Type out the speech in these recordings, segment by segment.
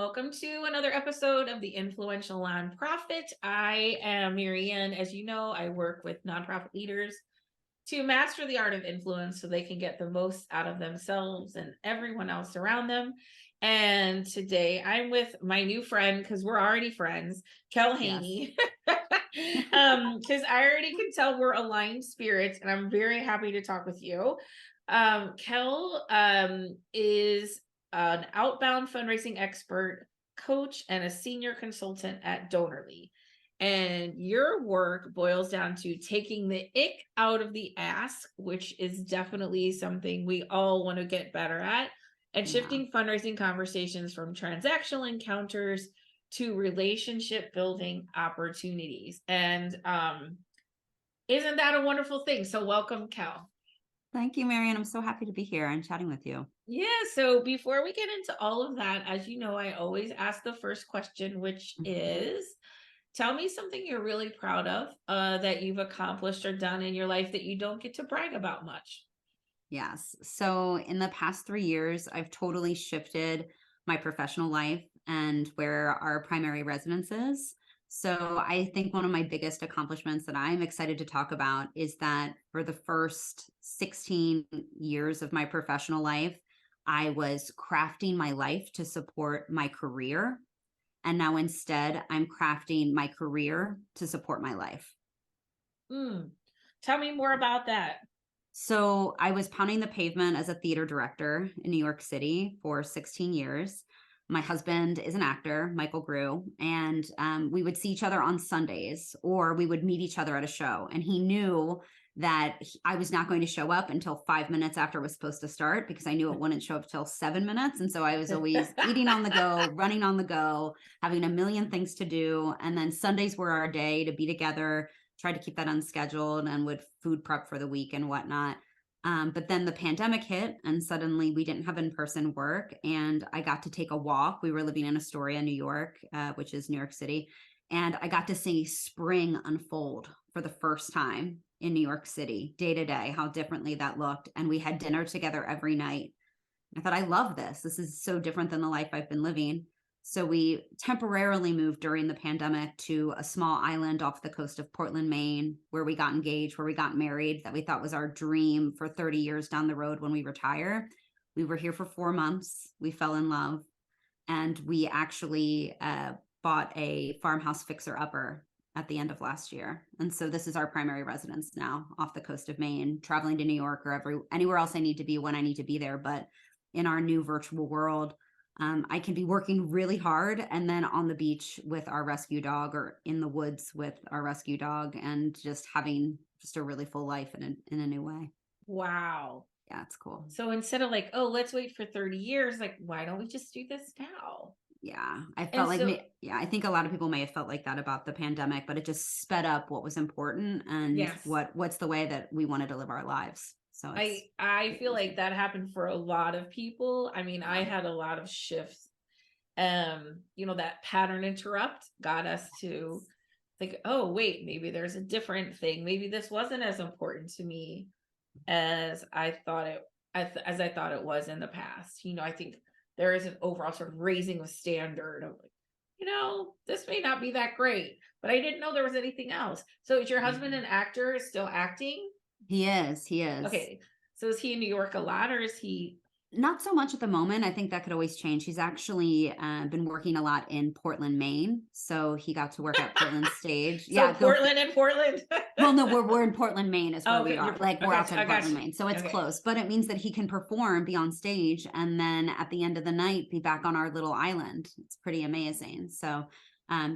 welcome to another episode of The Influential Nonprofit. I am Marianne. As you know, I work with nonprofit leaders to master the art of influence so they can get the most out of themselves and everyone else around them. And today I'm with my new friend, because we're already friends, Kel Haney. Because I already can tell we're aligned spirits, and I'm very happy to talk with you. Kel is an outbound fundraising expert, coach, and a senior consultant at Donorly. And your work boils down to taking the ick out of the ask, which is definitely something we all want to get better at, and shifting fundraising conversations from transactional encounters to relationship building opportunities. And isn't that a wonderful thing? So welcome, Kel. Thank you, Marianne. I'm so happy to be here and chatting with you. Yeah, so before we get into all of that, as you know, I always ask the first question, which is, tell me something you're really proud of that you've accomplished or done in your life that you don't get to brag about much. Yes. So in the past 3 years, I've totally shifted my professional life and where our primary residence is. So I think one of my biggest accomplishments that I'm excited to talk about is that for the first 16 years of my professional life, I was crafting my life to support my career. And now instead, I'm crafting my career to support my life. Tell me more about that. So I was pounding the pavement as a theater director in New York City for 16 years. My husband is an actor, Michael Grew, and we would see each other on Sundays, or we would meet each other at a show. And he knew that I was not going to show up until 5 minutes after it was supposed to start, because I knew it wouldn't show up till 7 minutes. And so I was always eating on the go, running on the go, having a million things to do. And then Sundays were our day to be together, tried to keep that unscheduled, and would food prep for the week and whatnot. But then the pandemic hit, and suddenly we didn't have in-person work, and I got to take a walk. We were living in Astoria, New York, which is New York City. And I got to see spring unfold for the first time in New York City, day to day, how differently that looked. And we had dinner together every night. I thought, I love this. This is so different than the life I've been living. So we temporarily moved during the pandemic to a small island off the coast of Portland, Maine, where we got engaged, where we got married, that we thought was our dream for 30 years down the road when we retire. We were here for 4 months. We fell in love, and we actually bought a farmhouse fixer-upper at the end of last year. And so this is our primary residence now, off the coast of Maine, traveling to New York or anywhere else I need to be when I need to be there. But in our new virtual world, I can be working really hard and then on the beach with our rescue dog, or in the woods with our rescue dog, and just having just a really full life in a new way. Wow. Yeah, it's cool. So instead of like, oh, let's wait for 30 years, like, why don't we just do this now? Yeah, I felt I think a lot of people may have felt like that about the pandemic, but it just sped up what was important and what's the way that we wanted to live our lives. So I feel like that happened for a lot of people. I mean, I had a lot of shifts. That pattern interrupt got us to think, oh, wait, maybe there's a different thing. Maybe this wasn't as important to me as I thought it was in the past. I think there is an overall sort of raising of standard of like, this may not be that great, but I didn't know there was anything else. So is your husband an actor, still acting? He is. Okay. So is he in New York a lot, or is he? Not so much at the moment. I think that could always change. He's actually been working a lot in Portland, Maine. So he got to work at Portland Stage. So Portland and Portland. Well, no, we're in Portland, Maine is where we are. We're outside Portland, Maine. So it's close, but it means that he can perform, be on stage, and then at the end of the night, be back on our little island. It's pretty amazing. So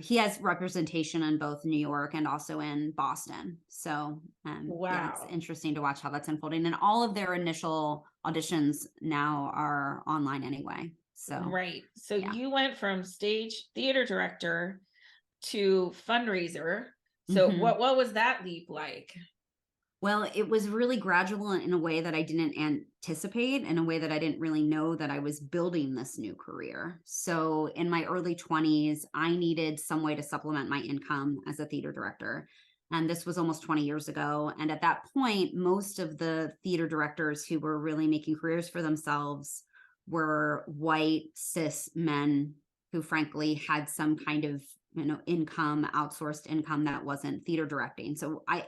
he has representation in both New York and also in Boston. So wow. Yeah, it's interesting to watch how that's unfolding. And all of their initial auditions now are online anyway. So right. So you went from stage theater director to fundraiser. So what was that leap like? Well, it was really gradual in a way that I didn't anticipate, in a way that I didn't really know that I was building this new career. So in my early 20s, I needed some way to supplement my income as a theater director. And this was almost 20 years ago. And at that point, most of the theater directors who were really making careers for themselves were white, cis men who frankly had some kind of, income, outsourced income that wasn't theater directing. So I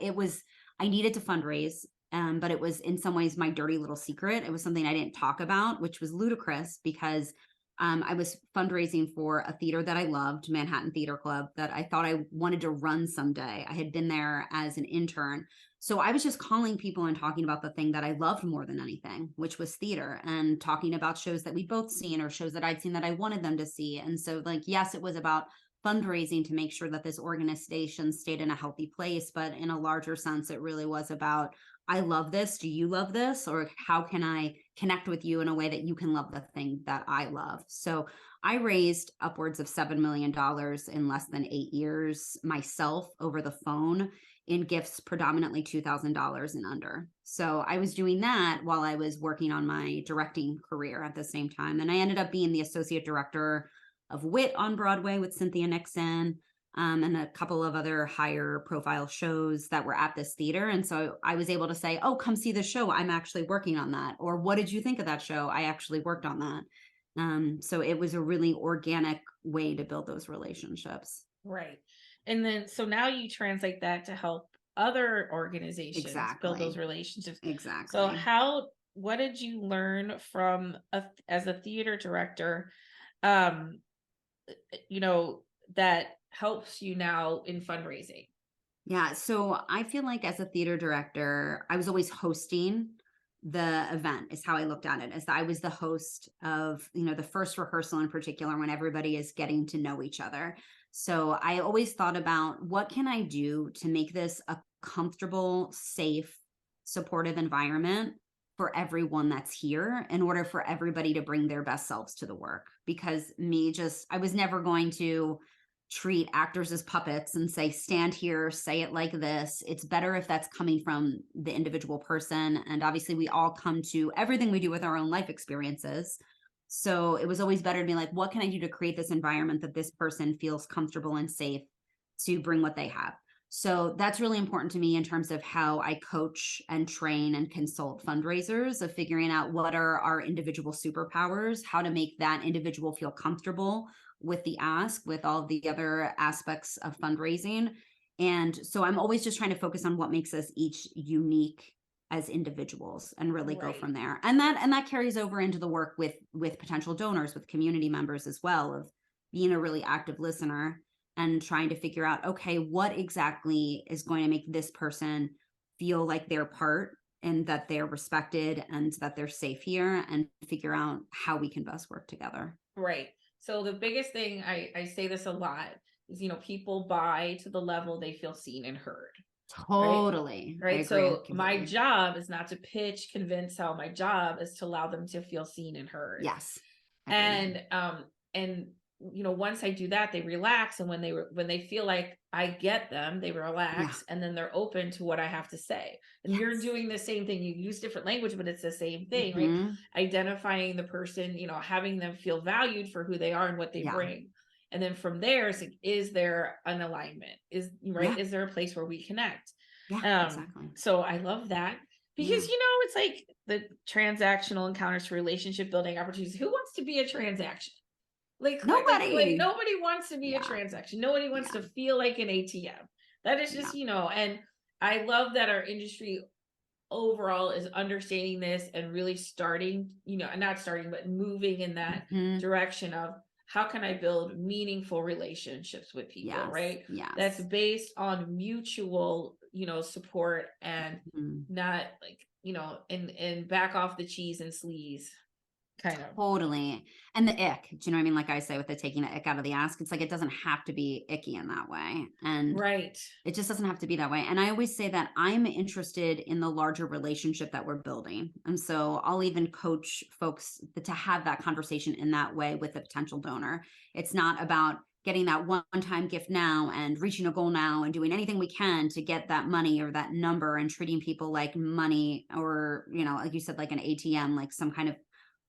needed to fundraise. But it was in some ways my dirty little secret. It was something I didn't talk about, which was ludicrous because I was fundraising for a theater that I loved, Manhattan Theater Club, that I thought I wanted to run someday. I had been there as an intern. So I was just calling people and talking about the thing that I loved more than anything, which was theater, and talking about shows that we'd both seen or shows that I'd seen that I wanted them to see. And so, like, yes, it was about fundraising to make sure that this organization stayed in a healthy place. But in a larger sense, it really was about, I love this. Do you love this? Or how can I connect with you in a way that you can love the thing that I love? So I raised upwards of $7 million in less than 8 years myself over the phone in gifts, predominantly $2,000 and under. So I was doing that while I was working on my directing career at the same time. And I ended up being the associate director of Wit on Broadway with Cynthia Nixon. And a couple of other higher profile shows that were at this theater. And so I was able to say, oh, come see the show. I'm actually working on that. Or what did you think of that show? I actually worked on that. So it was a really organic way to build those relationships. Right. And then, so now you translate that to help other organizations build those Exactly. relationships. So Exactly. what did you learn from as a theater director, um, that helps you now in fundraising? Yeah. So I feel like as a theater director, I was always hosting the event, is how I looked at it, as I was the host of, the first rehearsal in particular, when everybody is getting to know each other. So I always thought about, what can I do to make this a comfortable, safe, supportive environment for everyone that's here, in order for everybody to bring their best selves to the work. Because I was never going to treat actors as puppets and say, stand here, say it like this. It's better if that's coming from the individual person. And obviously, we all come to everything we do with our own life experiences. So it was always better to be like, what can I do to create this environment that this person feels comfortable and safe to bring what they have? So that's really important to me in terms of how I coach and train and consult fundraisers, of figuring out what are our individual superpowers, how to make that individual feel comfortable with the ask, with all of the other aspects of fundraising. And so I'm always just trying to focus on what makes us each unique as individuals, and really go Right. from there. And that carries over into the work with potential donors, with community members as well, of being a really active listener and trying to figure out, okay, what exactly is going to make this person feel like they're part, and that they're respected, and that they're safe here, and figure out how we can best work together. Right. So the biggest thing, I say this a lot, is, people buy to the level they feel seen and heard. Right. Totally. I Right. agree So my completely. job is not to pitch, convince, sell. My job is to allow them to feel seen and heard. Yes. Agreed. And once I do that, they relax, and when they feel like I get them, they Yeah. relax, and then they're open to what I have to say. And you're Yes. doing the same thing. You use different language, but it's the same thing, right? Hmm. Identifying the person, having them feel valued for who they are and what they Yeah. bring. And then from there, it's like, is there an alignment? Yeah. Is there a place where we connect? Yeah. Exactly. So I love that, because Yeah. it's like the transactional encounters to relationship building opportunities. Who wants to be a transaction? Like Nobody. nobody wants to be a Yeah. transaction. Nobody wants Yeah. to feel like an ATM. That is Yeah. just, and I love that our industry overall is understanding this and really starting, not starting, but moving in that Hmm. direction of, how can I build meaningful relationships with people, Yes. right? That's Yes. based on mutual, support, and Mhm. not like, and back off the cheese and sleaze kind of. Totally. And the ick, do you know what I mean? Like I say, with the taking the ick out of the ask, it's like, it doesn't have to be icky in that way. And Right. it just doesn't have to be that way. And I always say that I'm interested in the larger relationship that we're building. And so I'll even coach folks to have that conversation in that way with a potential donor. It's not about getting that one-time gift now and reaching a goal now and doing anything we can to get that money or that number, and treating people like money, or, like you said, like an ATM, like some kind of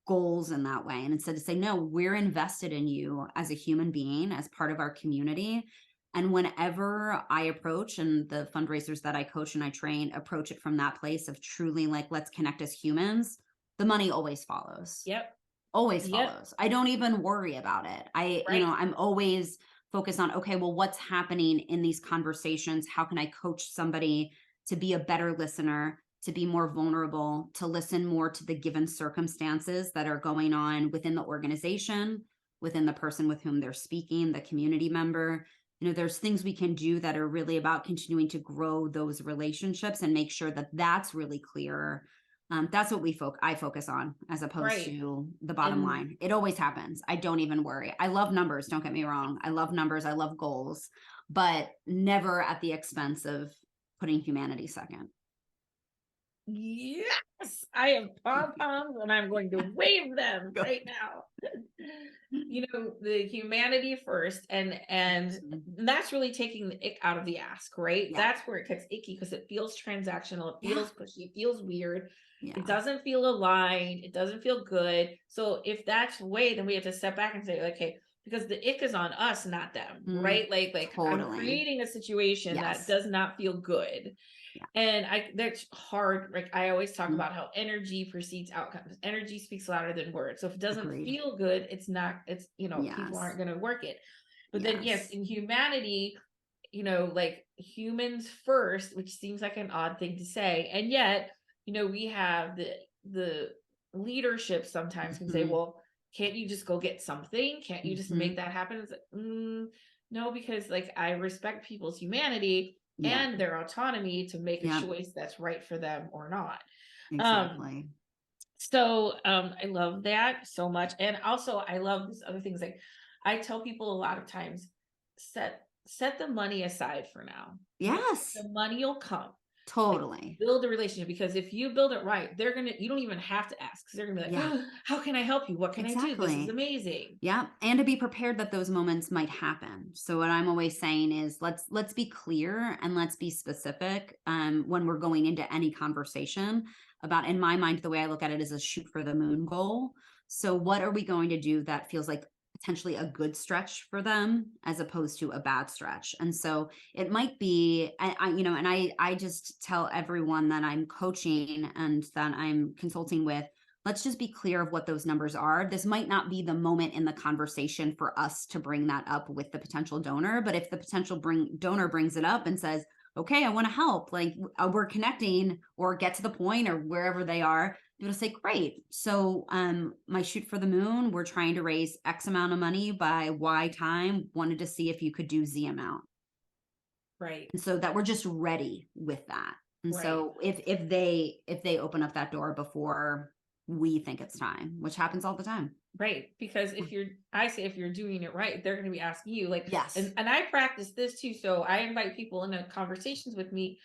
goals in that way. And instead to say, no, we're invested in you as a human being, as part of our community. And whenever I approach, and the fundraisers that I coach and I train approach it from that place of truly like, let's connect as humans, the money always follows. Yep. always Yep. follows. I don't even worry about it. Right. I'm always focused on, okay, well, what's happening in these conversations? How can I coach somebody to be a better listener, to be more vulnerable, to listen more to the given circumstances that are going on within the organization, within the person with whom they're speaking, the community member. There's things we can do that are really about continuing to grow those relationships and make sure that that's really clear. That's what I focus on, as opposed Right. to the bottom And line. It always happens. I don't even worry. I love numbers. Don't get me wrong. I love numbers. I love goals, but never at the expense of putting humanity second. yes, I have pom poms and I'm going to wave them Go. right now. The humanity first, and Mhm. that's really taking the ick out of the ask, right? Yeah. That's where it gets icky because it feels transactional, it Yeah. feels pushy, it feels weird, it Yeah. doesn't feel aligned, it doesn't feel good. So if that's the way, then we have to step back and say, okay, because the ick is on us, not them, Mm, right? Like I'm totally. creating a situation that Yes. does not feel good. Yeah. And that's hard. Like I always talk Mm, about how energy precedes outcomes. Energy speaks louder than words. So if it doesn't agreed. feel good, it's not, people Yes. aren't going to work it. But then, yes, Yes. in humanity, like humans first, which seems like an odd thing to say. And yet, we have the leadership sometimes can say, Hmm. well, can't you just go get something? Can't you just make Hmm. that happen? It's like, no, because like I respect people's humanity Yeah. and their autonomy to make a Yeah. choice that's right for them or not. Um, Exactly. I love that so much. And also I love these other things. Like I tell people a lot of times, set the money aside for now. Yes. The money will come. Like Totally. build a relationship, because if you build it right, you don't even have to ask, because they're gonna be like, Yeah. oh, how can I help you? What can I do? This is Exactly. amazing. Yeah, and to be prepared that those moments might happen. So what I'm always saying is let's be clear and let's be specific when we're going into any conversation about, in my mind, the way I look at it is a shoot for the moon goal. So what are we going to do that feels like potentially a good stretch for them as opposed to a bad stretch? And so it might be, I just tell everyone that I'm coaching and that I'm consulting with, let's just be clear of what those numbers are. This might not be the moment in the conversation for us to bring that up with the potential donor, but if the potential donor brings it up and says, okay, I want to help, like we're connecting, or get to the point, or wherever they are, you'll say, great. So my shoot for the moon, we're trying to raise X amount of money by Y time. Wanted to see if you could do Z amount. Right. And so that we're just ready with that. And Right. so if they open up that door before we think it's time, which happens all the time. Right. Because I say if you're doing it right, they're going to be asking you, like, Yes. and I practice this too. So I invite people into conversations with me,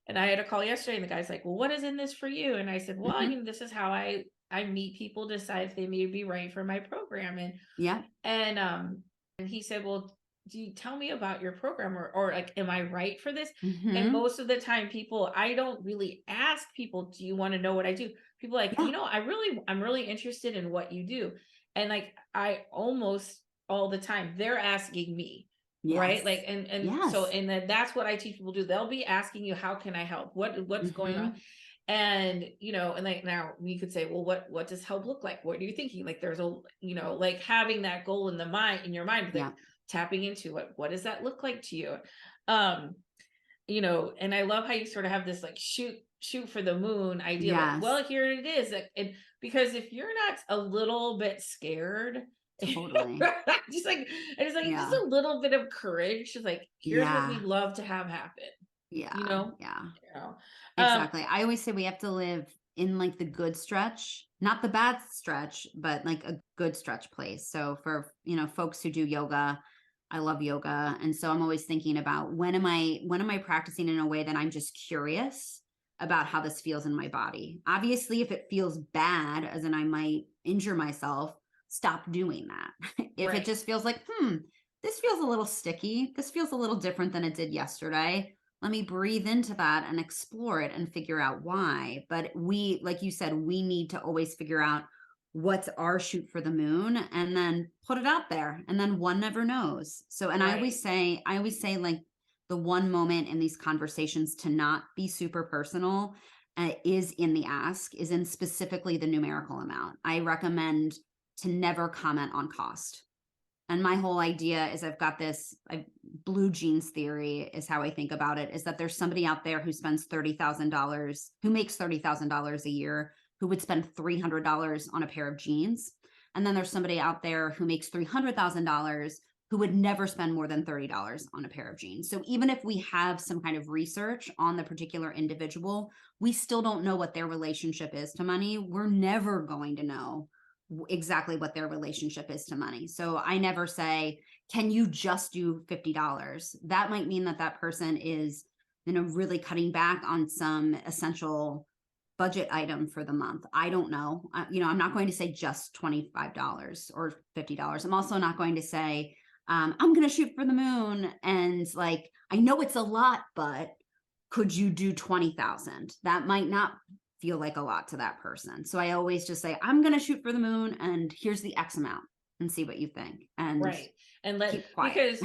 and I had a call yesterday and the guy's like, well, what is in this for you? And I said, well, Hmm. this is how I meet people, decide if they may be right for my program. Yeah. And he said, well, do you tell me about your program, or like, am I right for this? And Hmm. most of the time I don't really ask people, do you want to know what I do? People are like, Yeah. I'm really interested in what you do. And like, I almost all the time they're asking me, right? Like, Yes. and Yes. and then that's what I teach people to do. They'll be asking you, how can I help? What's going on? Hmm. And and like, now we could say, well, what does help look like? What are you thinking? Like, there's a, like having that goal in your mind, like Yeah. tapping into what does that look like to you? um and I love how you sort of have this like shoot for the moon idea, like, Yes. well, here it is. Like, and because if you're not a little bit scared, Totally. just like, and it's like just Yeah. a little bit of courage, just like, here's what Yeah. we'd love to have happen, you Yeah. know Yeah. you know um Exactly. I always say we have to live in like the good stretch, not the bad stretch, but like a good stretch place. So for, folks who do yoga, I love yoga. And so I'm always thinking about, when am I practicing in a way that I'm just curious about how this feels in my body? Obviously, if it feels bad, as in I might injure myself, stop doing that. If it right. just feels like, this feels a little sticky, this feels a little different than it did yesterday, let me breathe into that and explore it and figure out why. But like you said, we need to always figure out what's our shoot for the moon and then put it out there. And then one never knows. So, and Right. I always say, like, the one moment in these conversations to not be super personal is in the ask, is in specifically the numerical amount. I recommend to never comment on cost. And my whole idea is I've got this blue jeans theory is how I think about it, is that there's somebody out there who spends $30,000, who makes $30,000 a year, who would spend $300 on a pair of jeans. And then there's somebody out there who makes $300,000 who would never spend more than $30 on a pair of jeans. So even if we have some kind of research on the particular individual, we still don't know what their relationship is to money. We're never going to know exactly what their relationship is to money. So I never say, can you just do $50? That might mean that that person is, really cutting back on some essential budget item for the month. I don't know. I'm not going to say just $25 or $50. I'm also not going to say, I'm going to shoot for the moon. And like, I know it's a lot, but could you do 20,000? That might not feel like a lot to that person. So I always just say, I'm going to shoot for the moon and here's the X amount and see what you think. And right. And keep quiet. because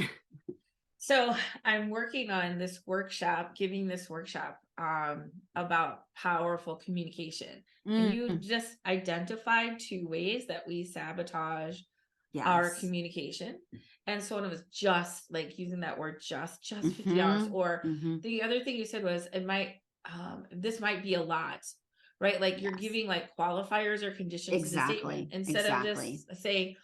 so I'm working on this workshop, giving this workshop about powerful communication. And you just identified 2 ways that we sabotage our communication. And so it was just like using that word just $50. Or the other thing you said was this might be a lot, right? Like you're giving like qualifiers or conditions to the statement instead of just say,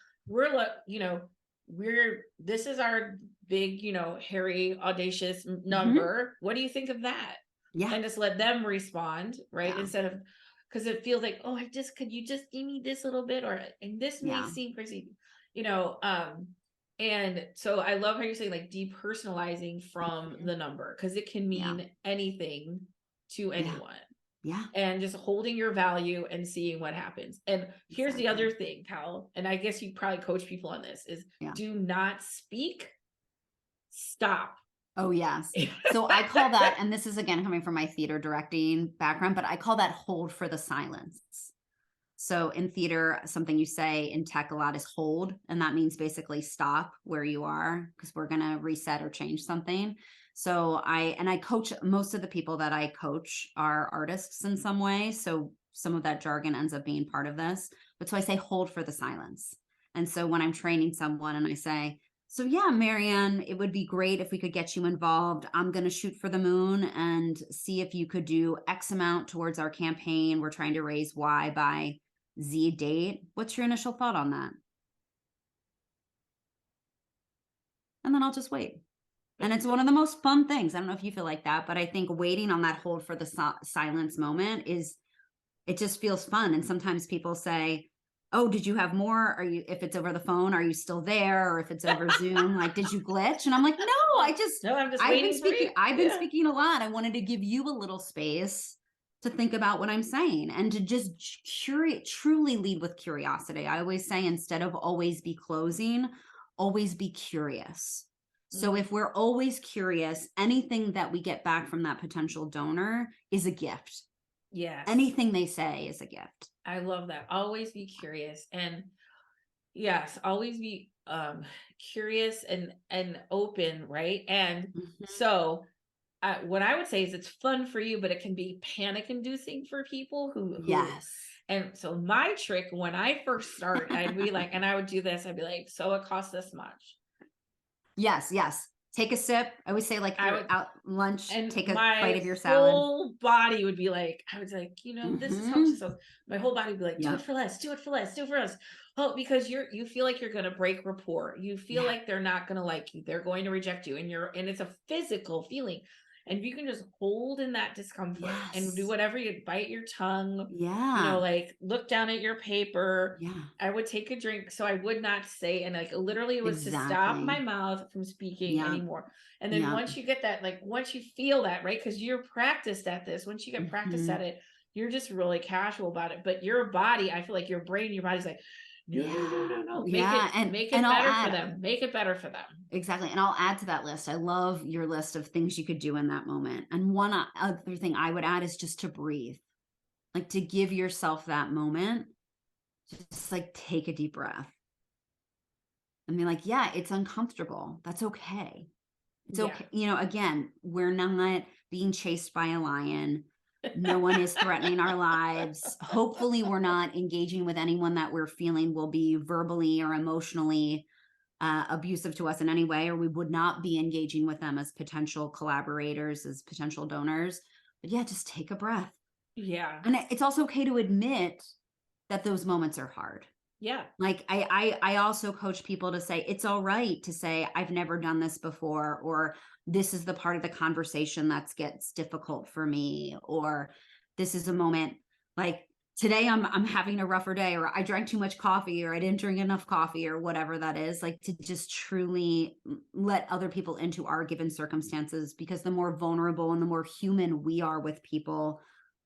this is our big, hairy, audacious number. What do you think of that? Yeah. And just let them respond, right? Instead of, because it feels like, could you just give me this little bit, and this may seem crazy, and so I love how you're saying like depersonalizing from the number, because it can mean anything to anyone. Yeah. And just holding your value and seeing what happens. And here's the other thing, Kel, and I guess you probably coach people on this, is do not speak, stop. Oh, yes. So I call that, and this is again coming from my theater directing background, but I call that hold for the silence. So in theater, something you say in tech a lot is hold, and that means basically stop where you are because we're going to reset or change something. So I coach, most of the people that I coach are artists in some way. So some of that jargon ends up being part of this. But so I say hold for the silence. And so when I'm training someone and I say, so yeah, Marianne, it would be great if we could get you involved. I'm going to shoot for the moon and see if you could do X amount towards our campaign. We're trying to raise Y by Z date. What's your initial thought on that? And then I'll just wait. And it's one of the most fun things. I don't know if you feel like that, but I think waiting on that hold for the silence moment it just feels fun. And sometimes people say, oh, did you have more? If it's over the phone, are you still there? Or if it's over Zoom, like, did you glitch? And I'm like, no, I'm just waiting for you. I've been speaking a lot. I wanted to give you a little space to think about what I'm saying and to just truly lead with curiosity. I always say, instead of always be closing, always be curious. So if we're always curious, anything that we get back from that potential donor is a gift. Yes. Anything they say is a gift. I love that. Always be curious. And yes, always be curious and open, right? And so what I would say is it's fun for you, but it can be panic inducing for people who yes. And so my trick when I first start, I'd be like, and I would do this, I'd be like, so it costs this much. Yes. Take a sip. I would say, like, you're out lunch, and take a bite of your salad. My whole body would be like, I was like, this is how much this was. My whole body would be like, do it for less, do it for less, do it for less. Oh, because you feel like you're going to break rapport. You feel like they're not going to like you. They're going to reject you. And it's a physical feeling. And if you can just hold in that discomfort and do whatever, you bite your tongue, like look down at your paper. I would take a drink. So I would not say, and like literally it was to stop my mouth from speaking anymore. And then once you get that, like once you feel that, right? Because you're practiced at this, once you get practiced at it, you're just really casual about it. But your body, I feel like your brain, your body's like, no. Make it better for them. Make it better for them. Exactly. And I'll add to that list. I love your list of things you could do in that moment. And one other thing I would add is just to breathe, like to give yourself that moment, just like take a deep breath and be like, yeah, it's uncomfortable. That's okay. It's okay. Again, we're not being chased by a lion. No one is threatening our lives. Hopefully, we're not engaging with anyone that we're feeling will be verbally or emotionally abusive to us in any way, or we would not be engaging with them as potential collaborators, as potential donors. But yeah, just take a breath. Yeah. And it's also okay to admit that those moments are hard. Yeah. Like I also coach people to say it's all right to say I've never done this before, or this is the part of the conversation that gets difficult for me, or this is a moment like today I'm having a rougher day, or I drank too much coffee, or I didn't drink enough coffee, or whatever that is. Like to just truly let other people into our given circumstances, because the more vulnerable and the more human we are with people,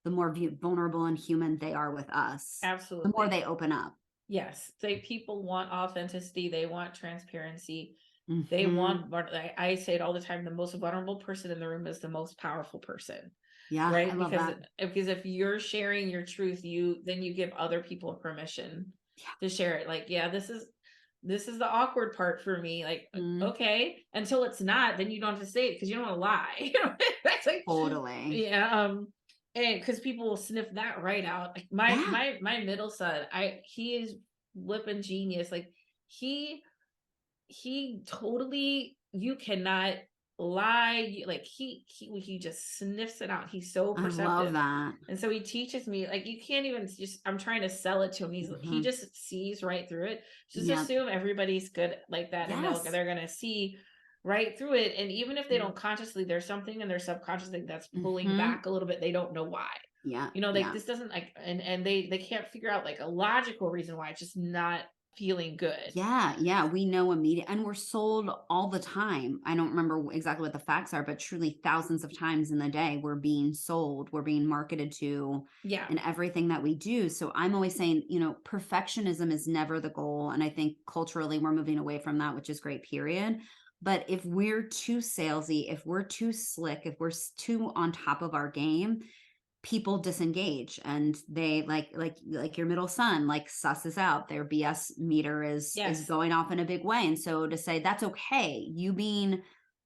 the more vulnerable and human they are with us, the more Absolutely. they open up. Yes. People want authenticity. They want transparency. They Mhm. want, I say it all the time, the most vulnerable person in the room is the most powerful person. Yeah, I Right? love that. Because if you're sharing your truth, then you give other people permission Yeah. to share it. Like, yeah, this is the awkward part for me. Like, Mhm. okay, until it's not, then you don't have to say it because you don't want to lie. You know, that's like, Totally. yeah. And because people will sniff that right out. Like Yeah. my middle son, he is flipping genius. Like he he totally, you cannot lie. Like he just sniffs it out. He's so I love perceptive. that. And so he teaches me, like, you can't even just, I'm trying to sell it to him. He Mhm. just sees right through it. Just Yep. assume everybody's good like that, and Yes. they're gonna see right through it. And even if they Mm. don't consciously, there's something in their subconscious thing that's pulling Mhm. back a little bit. They don't know why. Yeah, You know, like yeah. this doesn't like, and they can't figure out like a logical reason why it's just not feeling good. Yeah, yeah, we know immediate and we're sold all the time. I don't remember exactly what the facts are, but truly thousands of times in the day we're being sold, we're being marketed to Yeah. in everything that we do. So I'm always saying, perfectionism is never the goal, and I think culturally we're moving away from that, which is great, period. But if we're too salesy, if we're too slick, if we're too on top of our game, people disengage, and they like your middle son like susses out their BS meter is Yes. going off in a big way. And so to say that's okay, you being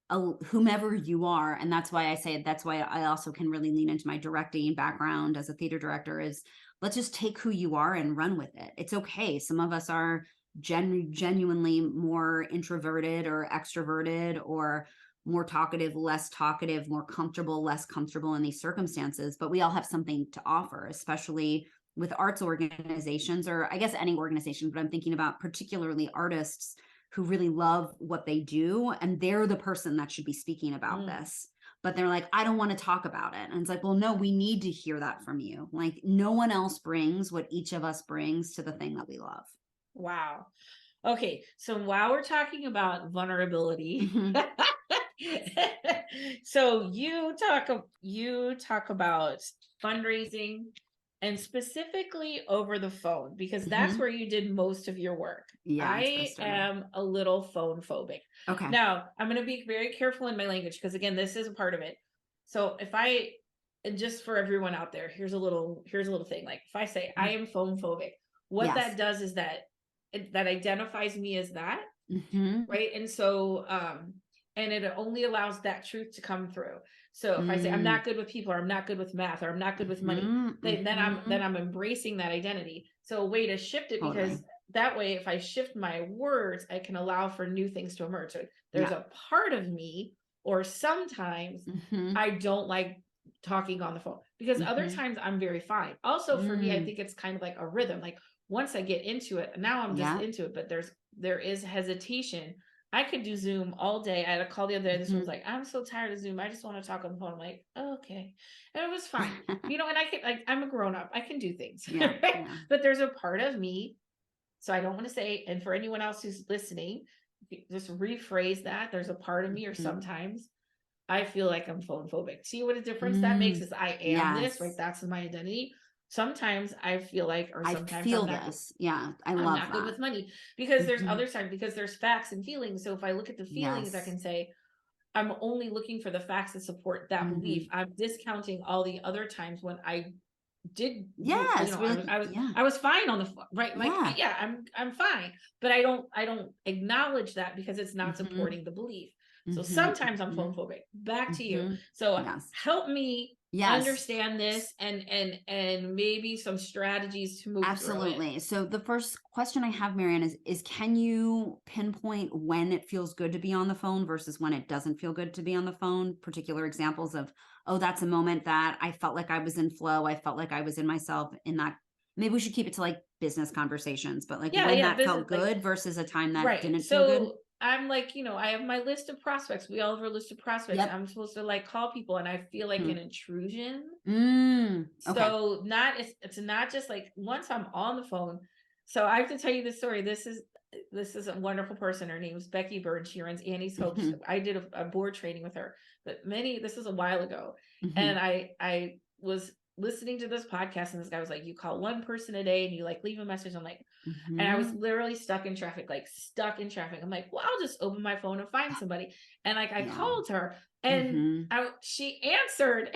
whomever you are. And that's why I say that's why I also can really lean into my directing background as a theater director is let's just take who you are and run with it. It's okay. Some of us are genuinely more introverted or extroverted, or more talkative, more comfortable, less comfortable in these circumstances, but we all have something to offer, especially with arts organizations, or I guess any organization, but I'm thinking about particularly artists who really love what they do, and they're the person that should be speaking about Mm. this. But they're like, I don't want to talk about it. And it's like, well, no, we need to hear that from you. Like, no one else brings what each of us brings to the thing that we love. Wow. Okay, so while we're talking about vulnerability, Hmm. so you talk about fundraising, and specifically over the phone, because that's Hmm. where you did most of your work. Yeah, that's where I I started. am a little phone phobic. Okay. Now, I'm going to be very careful in my language because again, this is a part of it. So if I, and just for everyone out there, here's a little thing. Like if I say I am phone phobic, what that Yes. does is that that identifies me as that, Hmm. right? And so and it only allows that truth to come through. So if I say I'm Mm. not good with people, or I'm not good with math, or I'm not good with money, Mhm, then mhm. I'm embracing that identity. So a way to shift it, because Totally. that way if I shift my words, I can allow for new things to emerge. So there's Yeah. a part of me, or sometimes Mhm, I don't like talking on the phone, because other mhm. times I'm very fine. Also for me, I Mm. think it's kind of like a rhythm. Like once I get into it, now I'm just Yeah. into it, but there is hesitation. I could do Zoom all day. I had a call the other day. This one's Mhm. like, I'm so tired of Zoom. I just want to talk on the phone. I'm like, oh, okay. And it was fine. You know, and I can, like, I'm a grown up. I can do things. Yeah, yeah. But there's a part of me. So I don't want to say, and for anyone else who's listening, just rephrase that. There's a part of me, or Mhm. sometimes I feel like I'm phone phobic. See what a difference that makes Mm. is I am this, right? Yes. That's my identity. Sometimes I feel like, or I sometimes I'm feel not good. this. Yeah, I I'm love not good that. with money, because there's Mhm. other side, because there's facts and feelings. So if I look at the feelings, I Yes. can say, I'm only looking for the facts that support that belief. Mhm. I'm discounting all the other times when I did do, you Yes, know, we're like yeah, I was fine on the right. Like, yeah. yeah, I'm fine, but I don't acknowledge that because it's not Mhm, supporting the belief. So mhm, sometimes I'm phone mhm, phobic. Back to you. mhm. So Yes. help me. Yes. understand this, and maybe some strategies to move through it. Absolutely. So the first question I have, Marianne, is can you pinpoint when it feels good to be on the phone versus when it doesn't feel good to be on the phone? Particular examples of, oh, that's a moment that I felt like I was in flow. I felt like I was in myself in that. Maybe we should keep it to like business conversations, but like Yeah, when yeah, that business felt like good versus a time that right. didn't feel good. So I'm like, I have my list of prospects. We all have a list of prospects. Yep. I'm supposed to like call people, and I feel like an intrusion. Okay. So not it's not just like once I'm on the phone. So I have to tell you this story. This is a wonderful person. Her name is Becky Bird. She runs Annie's Hopes. Hmm. I did a board training with her, but this is a while ago. And Hmm. I was listening to this podcast, and this guy was like, you call one person a day and you like leave a message. I'm like, and I was Hmm. literally stuck in traffic, like stuck in traffic. I'm like, well, I'll just open my phone and find somebody. And like I Yeah. called her, and Hmm. she answered.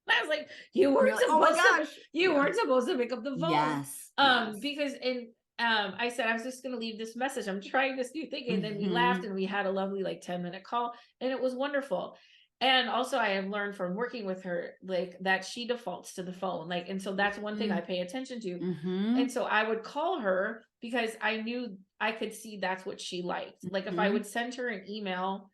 I was like, you You're weren't like, oh my supposed to, gosh. you Yeah. weren't supposed to pick up the phone. Yes. Yes. Because I said I was just gonna leave this message. I'm trying this new thing. And then we laughed, Hmm. and we had a lovely like 10-minute call, and it was wonderful. And also I have learned from working with her, like that she defaults to the phone. Like, and so that's one thing I pay attention to. Mm-hmm. And so I would call her because I knew I could see that's what she liked. Like if I Hmm. would send her an email,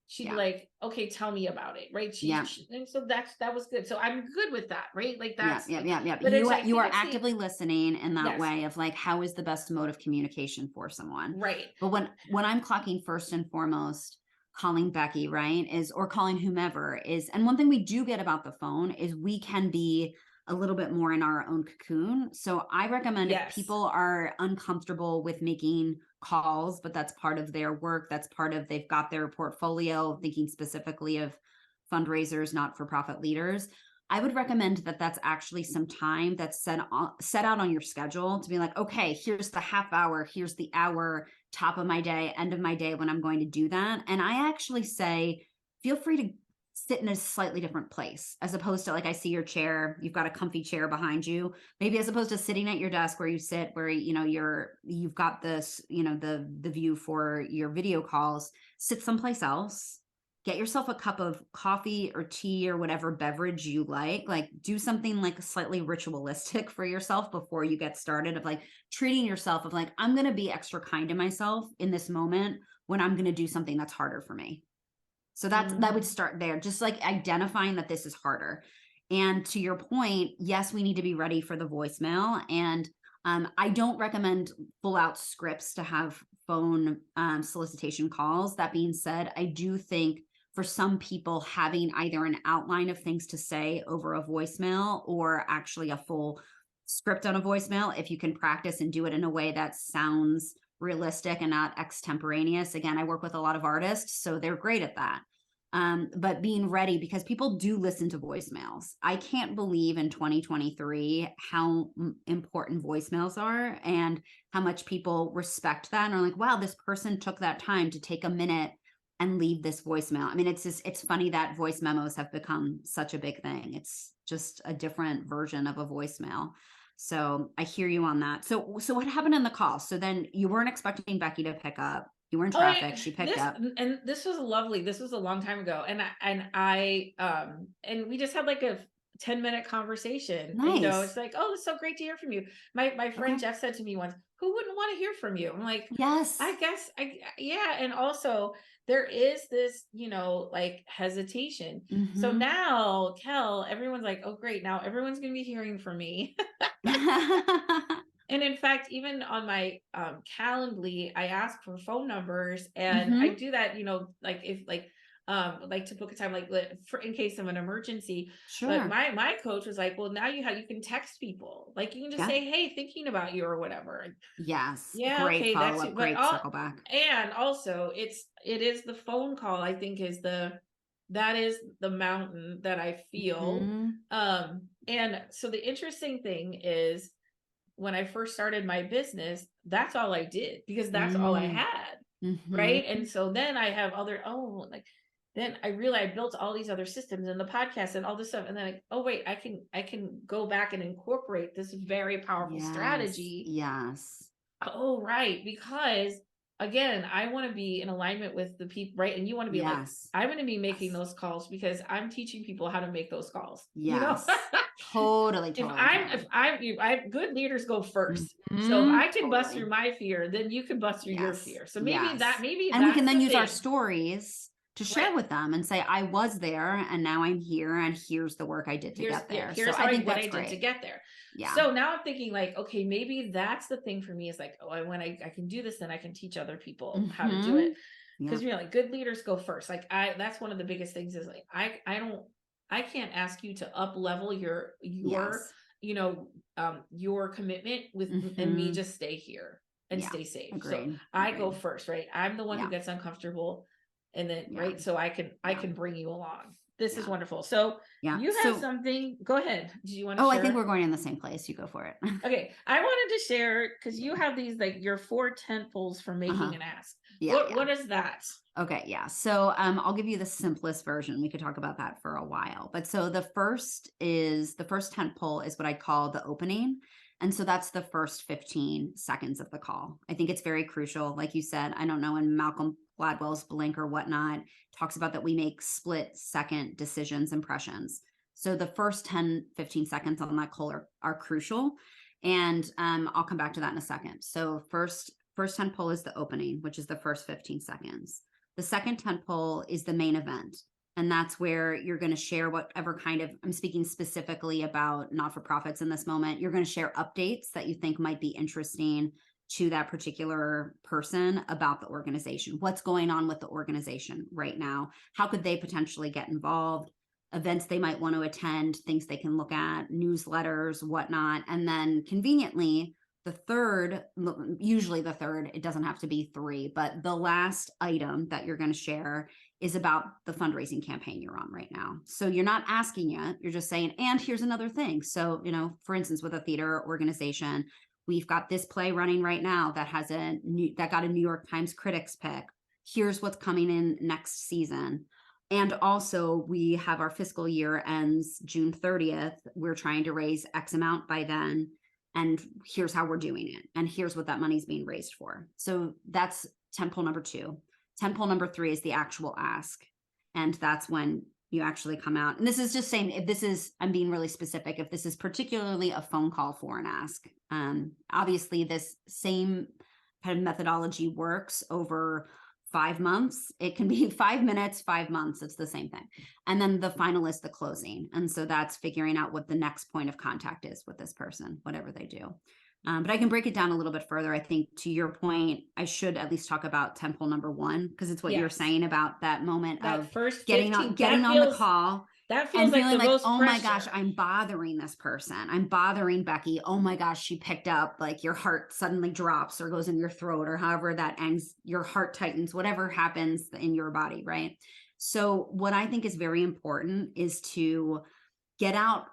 she'd Yeah. like, okay, tell me about it, right? Yeah. And so that was good. So I'm good with that, right? Like Yeah. that's Yeah. like, Yeah. Yeah. but it's I You think are it's the actively listening in that yes, way of like, how is the best mode of communication for someone? right. But when I'm clocking first and foremost, calling Becky, right, is or calling whomever is, and one thing we do get about the phone is we can be a little bit more in our own cocoon. So I recommend if Yes. people are uncomfortable with making calls, but that's part of their work, that's part of they've got their portfolio, thinking specifically of fundraisers, not for profit leaders. I would recommend that that's actually some time that's set out on your schedule to be like, okay, here's the half hour, here's the hour, top of my day, end of my day when I'm going to do that. And I actually say, feel free to sit in a slightly different place as opposed to like I see your chair, you've got a comfy chair behind you, maybe as opposed to sitting at your desk where you sit, where you've got this, the view for your video calls, sit someplace else. Get yourself a cup of coffee or tea or whatever beverage you like do something like slightly ritualistic for yourself before you get started of like treating yourself of like, I'm going to be extra kind to myself in this moment when I'm going to do something that's harder for me. So that would Mhm. start there, just like identifying that this is harder. And to your point, yes, we need to be ready for the voicemail. And I don't recommend full out scripts to have phone solicitation calls. That being said, I do think for some people, having either an outline of things to say over a voicemail or actually a full script on a voicemail, if you can practice and do it in a way that sounds realistic and not extemporaneous. Again, I work with a lot of artists, so they're great at that. But being ready because people do listen to voicemails. I can't believe in 2023 how important voicemails are and how much people respect that and are like, wow, this person took that time to take a minute and leave this voicemail. I mean, it's funny that voice memos have become such a big thing. It's just a different version of a voicemail. So I hear you on that. So what happened in the call? So then you weren't expecting Becky to pick up. You were in Oh, traffic. She picked up. this was lovely. This was a long time ago, and we just had like a 10-minute conversation. And, it's Nice. like, oh, it's so great to hear from you. My friend Okay. Jeff said to me once, "Who wouldn't want to hear from you?" I'm like, I Yes. guess yeah. And also there is this, like hesitation. So Mm-hmm. now, Kel, everyone's like, oh, great. Now everyone's gonna be hearing from me. And in fact, even on my Calendly, I ask for phone numbers, and I Mm-hmm. do that, like if like to book a time like for in case of an emergency. But Sure. my coach was like, well, now you can text people. Like you can just Yeah. say, hey, thinking about you or whatever. And Yes. yeah, Great okay, follow that's up. it. But Great circle back. and also it is the phone call, I think, that is the mountain that I feel. Mm-hmm. And so the interesting thing is when I first started my business, that's all I did because that's all I Mm-hmm. had. Mm-hmm. Right. And so then I have like, then I realized I built all these other systems and the podcast and all this stuff. And then oh wait, I can go back and incorporate this very powerful Yes. strategy. Yes. Oh, right. Because again, I want to be in alignment with the people, right? And you want to be like, Yes. I'm going to be making Yes. those calls because I'm teaching people how to make those calls. Yes. Totally, If totally, I'm, totally. good leaders go first. So if Mhm. I can bust Totally. through my fear, then you can bust through your Yes. fear. So Yes. maybe And we can that's then the use our thing, stories to right? share with them and say, I was there and now I'm here and here's the work I did to get there. So Here's I how think what that's I did to great. get there. Yeah. So now I'm thinking like, okay, maybe that's the thing for me is like, oh, when I can do this, then I can teach other people how to do it. Yeah. Because you're like, good leaders go first. Like that's one of the biggest things is like, I can't ask you to up level Yes. your commitment with, and me Hmm. just stay here and Yeah. stay safe. So Agreed. I go Agreed. first, right? I'm the one who Yeah. gets uncomfortable, and then, Yeah. right, so I Yeah. can bring you along. This is Yeah. wonderful. So Yeah. you have So, something, go ahead. Do you want to oh, I think we're share? going in the same place. You go for it. Okay, I wanted to share because you have these like your 4 tentpoles for Uh-huh. making an ask. Yeah. Yeah. What is that? Okay, yeah. So I'll give you the simplest version. We could talk about that for a while. But so the first tent pole is what I call the opening. And so that's the first 15 seconds of the call. I think it's very crucial. Like you said, I don't know, in Malcolm Gladwell's Blink or whatnot, talks about that we make split second decisions, impressions. So the first 10, 15 seconds on that call are crucial. And I'll come back to that in a second. So first tent pole is the opening, which is the first 15 seconds. The second tentpole is the main event. And that's where you're going to share whatever kind of, I'm speaking specifically about not for profits in this moment. You're going to share updates that you think might be interesting to that particular person about the organization. What's going on with the organization right now? How could they potentially get involved? Events they might want to attend, things they can look at, newsletters, whatnot. And then conveniently, the third, usually the third, it doesn't have to be three, but the last item that you're going to share is about the fundraising campaign you're on right now. So you're not asking yet, you're just saying, and here's another thing. So, for instance, with a theater organization, we've got this play running right now that that got a New York Times critics pick. Here's what's coming in next season. And also, we have our fiscal year ends June 30th. We're trying to raise X amount by then, and here's how we're doing it, and here's what that money's being raised for. So that's temple number 2. Temple number 3 is the actual ask, and that's when you actually come out. And this is just saying, if this is, I'm being really specific, if this is particularly a phone call for an ask. Obviously this same kind of methodology works over 5 months. It can be 5 minutes, 5 months. It's the same thing. And then the final is the closing. And so that's figuring out what the next point of contact is with this person, whatever they do. But I can break it down a little bit further. I think to your point, I should at least talk about temple number 1, because it's what you're Yes. saying about that moment That of first getting 15, on the call that and feels like feeling the like, most oh my gosh, pressure. I'm bothering this person. I'm bothering Becky. Oh my gosh, she picked up. Like your heart suddenly drops or goes in your throat, or however that ends, your heart tightens, whatever happens in your body, right? So what I think is very important is to get out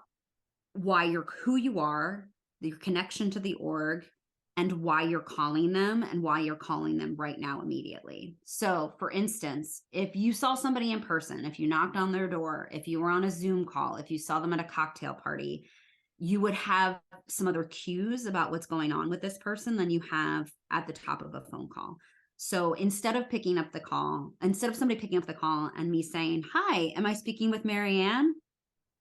who you are, your connection to the org, and why you're calling them, and why you're calling them right now immediately. So for instance, if you saw somebody in person, if you knocked on their door, if you were on a Zoom call, if you saw them at a cocktail party, you would have some other cues about what's going on with this person than you have at the top of a phone call. So instead of somebody picking up the call and me saying, hi, am I speaking with Marianne?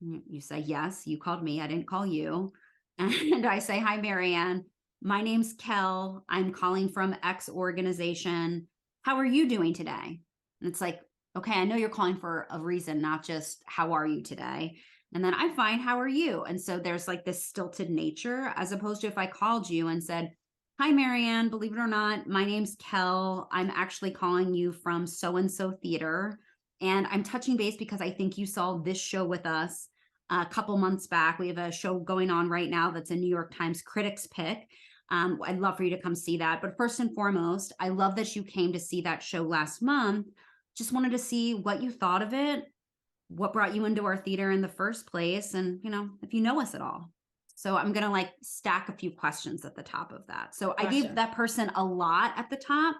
You say, yes, you called me. I didn't call you. And I say, hi, Marianne. My name's Kel. I'm calling from X organization. How are you doing today? And it's like, okay, I know you're calling for a reason, not just how are you today? And then I'm fine. How are you? And so there's like this stilted nature, as opposed to if I called you and said, hi, Marianne, believe it or not, my name's Kel. I'm actually calling you from so-and-so theater. And I'm touching base because I think you saw this show with us a couple months back. We have a show going on right now that's a New York Times critics pick. I'd love for you to come see that. But first and foremost, I love that you came to see that show last month. Just wanted to see what you thought of it, what brought you into our theater in the first place, and if you know us at all. So I'm going to stack a few questions at the top of that. So I gave that person a lot at the top,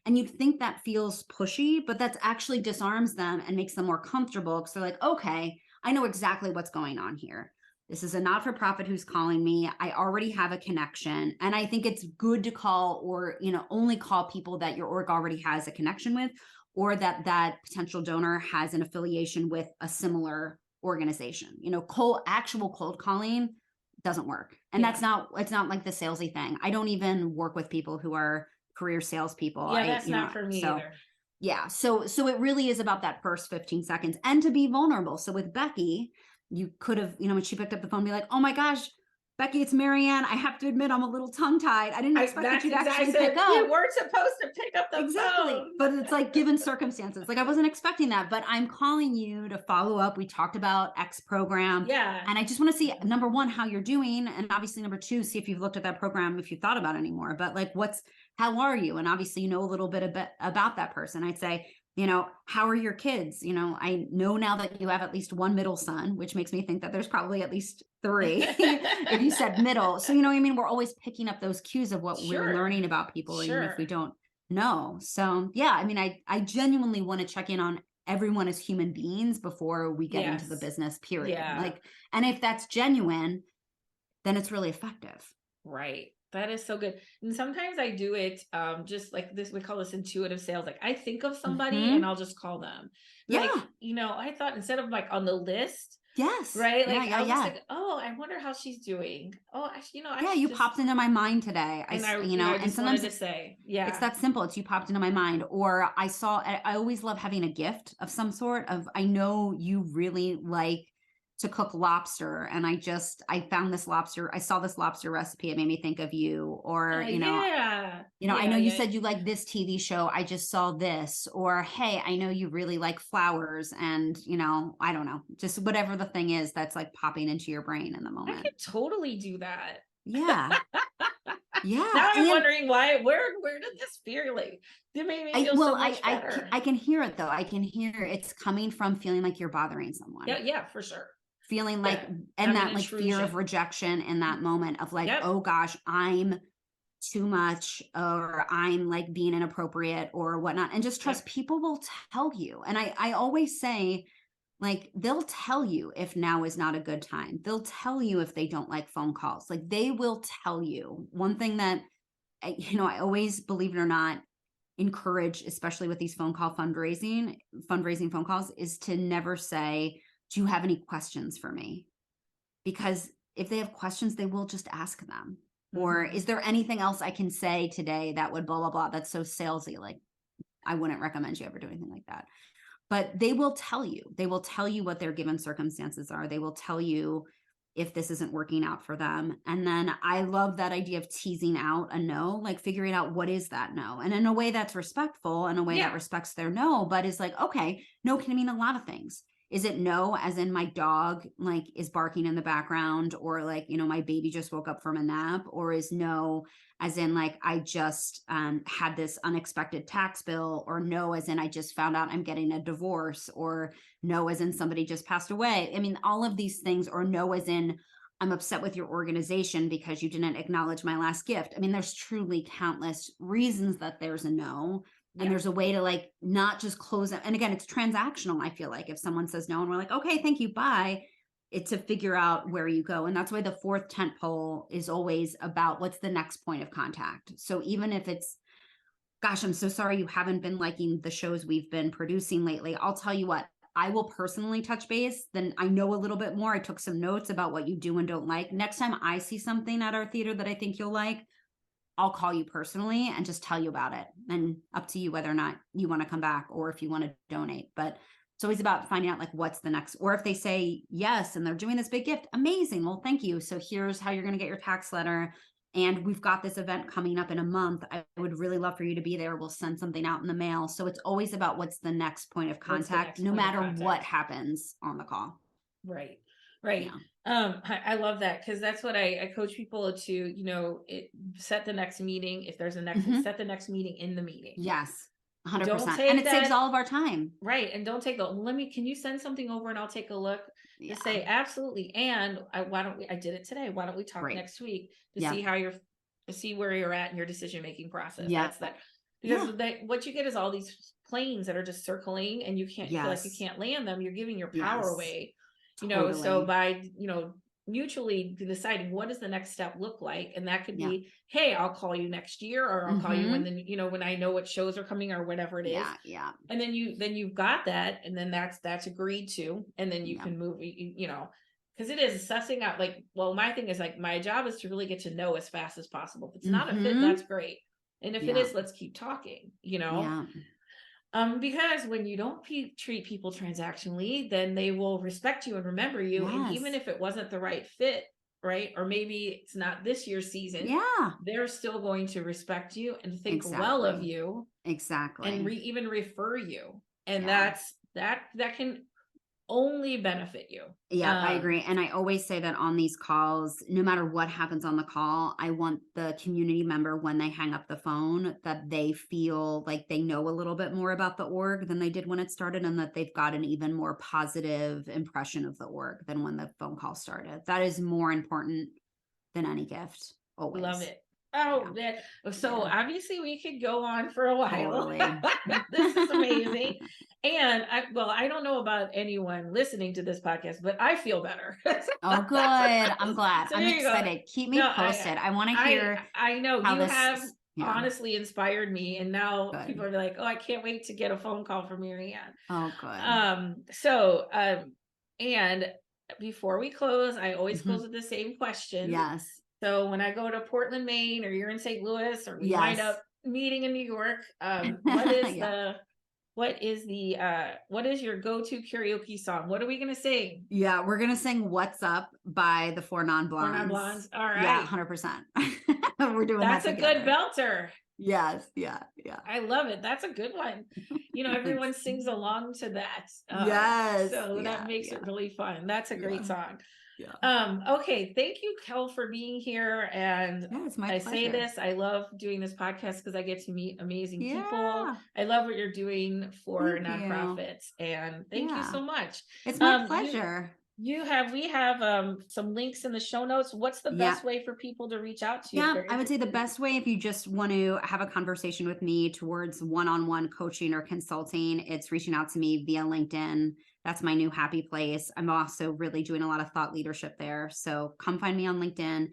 and you'd think that feels pushy, but that's actually disarms them and makes them more comfortable, because they're like, okay, I know exactly what's going on here. This is a not-for-profit who's calling me. I already have a connection. And I think it's good to call, or, only call people that your org already has a connection with, or that potential donor has an affiliation with a similar organization. Actual cold calling doesn't work. And it's not like the salesy thing. I don't even work with people who are career salespeople. Yeah, that's not for me either. Yeah. So it really is about that first 15 seconds and to be vulnerable. So with Becky, you could have, when she picked up the phone, be like, oh my gosh, Becky, it's Marianne. I have to admit, I'm a little tongue tied. I didn't expect that you'd actually pick up. You weren't supposed to pick up the phone. But it's like, given circumstances, like I wasn't expecting that, but I'm calling you to follow up. We talked about X program. Yeah. And I just want to see, number one, how you're doing. And obviously number two, see if you've looked at that program, if you thought about it anymore, but like, how are you? And obviously, a little bit about that person. I'd say, how are your kids? I know now that you have at least one middle son, which makes me think that there's probably at least three if you said middle. So, we're always picking up those cues of what we're learning about people, even if we don't know. So, yeah, I genuinely want to check in on everyone as human beings before we get into the business, period. Yeah. And if that's genuine, then it's really effective. Right. That is so good. And sometimes I do it just like this, we call this intuitive sales. Like I think of somebody and I'll just call them. Like, I thought instead of like on the list. Yes. Right. Like I was like, oh, I wonder how she's doing. Oh, you popped into my mind today. I sometimes wanted to say, it's that simple. It's you popped into my mind. Or I always love having a gift of some sort of, I know you really like to cook lobster, and I found this lobster. I saw this lobster recipe. It made me think of you. Or I know you said you like this TV show. I just saw this. Or hey, I know you really like flowers, and I don't know, just whatever the thing is that's like popping into your brain in the moment. I could totally do that. Yeah. Yeah. Now I'm wondering why. Where did this feel like? It made me feel so much better. I can hear it though. I can hear it's coming from feeling like you're bothering someone. Yeah, for sure. Feeling like, and that like fear of rejection in that moment of like, oh gosh, I'm too much, or I'm like being inappropriate or whatnot. And just trust people will tell you. And I always say, like, they'll tell you if now is not a good time. They'll tell you if they don't like phone calls. Like they will tell you. One thing that, I always, believe it or not, encourage, especially with these fundraising phone calls, is to never say, do you have any questions for me? Because if they have questions, they will just ask them. Or is there anything else I can say today that would blah, blah, blah. That's so salesy. Like I wouldn't recommend you ever do anything like that. But they will tell you. They will tell you what their given circumstances are. They will tell you if this isn't working out for them. And then I love that idea of teasing out a no, like figuring out what is that no. And in a way that's respectful, in a way that respects their no, but is like, okay, no can mean a lot of things. Is it no as in my dog like is barking in the background, or like, my baby just woke up from a nap? Or is no as in like, I just had this unexpected tax bill? Or no as in I just found out I'm getting a divorce? Or no as in somebody just passed away? I mean, all of these things. Or no as in I'm upset with your organization because you didn't acknowledge my last gift. I mean, there's truly countless reasons that there's a no. And there's a way to like not just close it. And again, it's transactional. I feel like if someone says no and we're like, okay, thank you, bye, it's to figure out where you go. And that's why the fourth tent pole is always about what's the next point of contact. So even if it's, gosh, I'm so sorry you haven't been liking the shows we've been producing lately, I'll tell you what, I will personally touch base. Then I know a little bit more. I took some notes about what you do and don't like. Next time I see something at our theater that I think you'll like, I'll call you personally and just tell you about it. And up to you whether or not you want to come back or if you want to donate. But it's always about finding out like what's the next, or if they say yes and they're doing this big gift, amazing. Well, thank you. So here's how you're going to get your tax letter. And we've got this event coming up in a month. I would really love for you to be there. We'll send something out in the mail. So it's always about what's the next point of contact, no matter what happens on the call. Right. Yeah. I love that, because that's what I coach people to, set the next meeting. If there's a next, set the next meeting in the meeting. Yes. 100%. And it saves all of our time. Right. And don't take can you send something over and I'll take a look? To say absolutely. And I did it today. Why don't we talk next week to see how see where you're at in your decision-making process. That's that. Because what you get is all these planes that are just circling and you can't feel like you can't land them. You're giving your power away. So by, mutually deciding what does the next step look like. And that could Yeah. be, hey, I'll call you next year, or I'll call you when Mhm. when I know what shows are coming or whatever it is. Yeah, yeah, And then you've got that, and then that's agreed to, and then you yeah. can move, because it is sussing out, like, well, my thing is, like, my job is to really get to know as fast as possible. If it's not a fit, that's Mhm. great. And if it Yeah, is, let's keep talking. yeah. Because when you don't treat people transactionally, then they will respect you and remember you. And even Yes. if it wasn't the right fit, right? Or maybe it's not this year's season, Yeah, they're still going to respect you and think well of exactly. you, and Exactly. even refer you. And Yeah. that can only benefit you. Yeah, I agree. And I always say that on these calls, no matter what happens on the call, I want the community member, when they hang up the phone, that they feel like they know a little bit more about the org than they did when it started, and that they've got an even more positive impression of the org than when the phone call started. That is more important than any gift, Love always. it. Oh, Yeah. man. So Yeah. obviously we could go on for a while. Totally. This is amazing. And I don't know about anyone listening to this podcast, but I feel better. Oh, good. I'm glad. So I'm there you go. excited. Keep me No, posted. I want to I hear I know how you this have yeah, honestly inspired me, and now people good. are like, "Oh, I can't wait to get a phone call from Marianne." Oh, good. And before we close, I always close Mhm. with the same question. Yes. So when I go to Portland, Maine, or you're in St. Louis, or we wind Yes. up meeting in New York, what is Yeah. what is your go-to karaoke song? What are we gonna sing? Yeah, we're gonna sing "What's Up" by the Four Four Non Non-Blondes. Blondes. All Yeah, right. 100%. We're doing that That's a good together. belter. Yes, yeah, yeah. I love it. That's a good one. Thanks. Everyone sings along to that. Yes. So that Yeah, makes yeah, it really fun. That's a great yeah, song. yeah. Okay. Thank you, Kel, for being here. And Yeah, it's my I say pleasure. this, I love doing this podcast because I get to meet amazing people. Yeah, I love what you're doing for thank you. nonprofits. And thank you Yeah, so much. it's my Um, you pleasure. we have some links in the show notes. What's the Yeah. best way for people to reach out to you if Yeah, they're I would say the interested? best way, if you just want to have a conversation with me towards one-on-one coaching or consulting, it's reaching out to me via LinkedIn. That's my new happy place. I'm also really doing a lot of thought leadership there. So come find me on LinkedIn.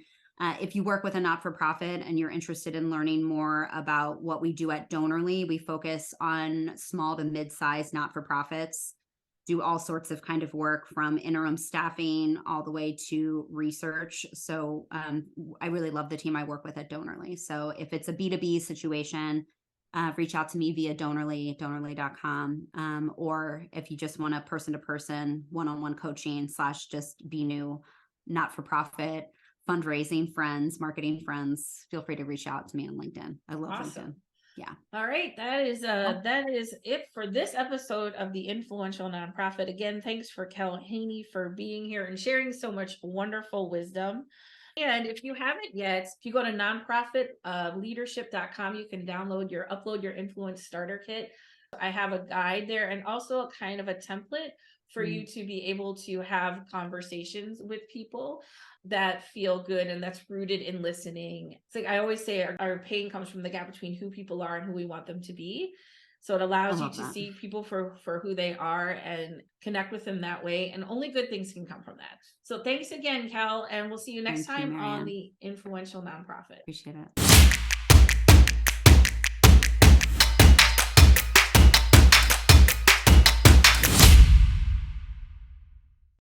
If you work with a not-for-profit and you're interested in learning more about what we do at Donorly, we focus on small to mid-sized not-for-profits, do all sorts of kind of work from interim staffing all the way to research. So I really love the team I work with at Donorly. So if it's a B2B situation, reach out to me via donorly.com. Or if you just want a person-to-person one-on-one coaching / just be new, not-for-profit, fundraising friends, marketing friends, feel free to reach out to me on LinkedIn. I love LinkedIn. Awesome. Yeah. All right, Cool. that is it for this episode of the Influential Nonprofit. Again, thanks for Kel Haney for being here and sharing so much wonderful wisdom. And if you haven't yet, if you go to nonprofitleadership.com, you can upload your influence starter kit. I have a guide there, and also a kind of a template for Mm. you to be able to have conversations with people that feel good and that's rooted in listening. It's like I always say, our pain comes from the gap between who people are and who we want them to be. So it I allows you love to that. see people for who they are and connect with them that way. And only good things can come from that. So thanks again, Kel, and we'll see you next Thank you, time on Marianne. the Influential Nonprofit. Appreciate it.